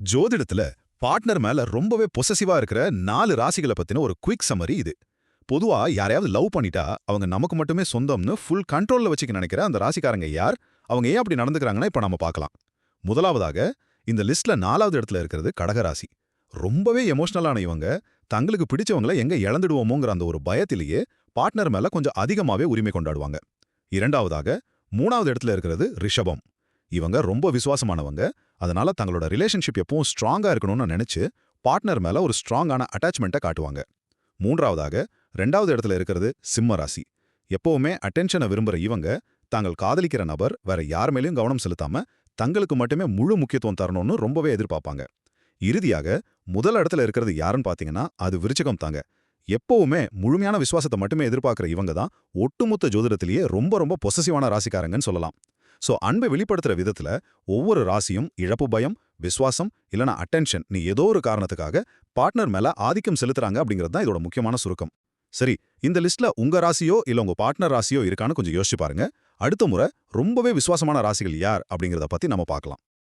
ஜோதிடத்துல partner மேல ரொம்பவே பொசசிவா இருக்கிற 4 ராசிகள பத்தின ஒரு குயிக் சம்மரி இது. பொதுவா யாரையாவது லவ் பண்ணிட்டா, அவங்க நமக்கு மட்டுமே சொந்தம்னு ஃபுல் கண்ட்ரோல்ல வச்சுக்க நினைக்கிற அந்த ராசிக்காரங்க யார்? அவங்க ஏன் அப்படி நடந்துக்கிறாங்கன்னா இப்ப நாம பார்க்கலாம். முதலாவதாக, இந்த லிஸ்ட்ல 4வது இடத்துல இருக்கிறது கடகராசி. ரொம்பவே எமோஷனலான இவங்க, தங்களுக்கு பிடிச்சவங்கள எங்க இழந்துடுவோமோங்கிற அந்த ஒரு பயத்திலேயே பார்ட்னர் மேல கொஞ்சம் அதிகமாவே உரிமை கொண்டாடுவாங்க. இரண்டாவதாக, 3வது இடத்துல இருக்கிறது ரிஷபம். இவங்க ரொம்ப விசுவாசமானவங்க. அதனால தங்களோட ரிலேஷன்ஷிப் எப்பவும் ஸ்ட்ராங்கா இருக்கணும்னு நினைச்சு பார்ட்னர் மேல ஒரு ஸ்ட்ராங்கான அட்டாச்மெண்ட்டை காட்டுவாங்க. மூன்றாவதாக, 2வது இடத்துல இருக்கிறது சிம்ம ராசி. எப்பவுமே அட்டென்ஷனை விரும்புற இவங்க, தாங்கள் காதலிக்கிற நபர் வேற யார் மேலயும் கவனம் செலுத்தாம தங்களுக்கு மட்டுமே முழு முக்கியத்துவம் தரணும்னு ரொம்பவே எதிர்பார்ப்பாங்க. இறுதியாக, முதல் இடத்துல இருக்கிறது யாருன்னு பாத்தீங்கன்னா அது விருச்சிகம் தாங்க. எப்பவுமே முழுமையான விசுவாசத்தை மட்டுமே எதிர்பார்க்கிற இவங்க தான் ஒட்டுமொத்த ஜோதிடத்திலேயே ரொம்ப ரொம்ப பொசசிவான ராசிக்காரங்கன்னு சொல்லலாம். சோ அன்பை வெளிப்படுத்துற விதத்துல ஒவ்வொரு ராசியும் இழப்பு பயம், விசுவாசம் இல்லனா அட்டென்ஷன் நீ ஏதோ ஒரு காரணத்துக்காக பார்ட்னர் மேல ஆதிக்கம் செலுத்துறாங்க அப்படிங்கிறது தான் இதோட முக்கியமான சுருக்கம். சரி, இந்த லிஸ்ட்ல உங்க ராசியோ இல்ல உங்க பார்ட்னர் ராசியோ இருக்கான்னு கொஞ்சம் யோசிச்சு பாருங்க. அடுத்த முறை ரொம்பவே விசுவாசமான ராசிகள் யார் அப்படிங்கறத பத்தி நம்ம பார்க்கலாம்.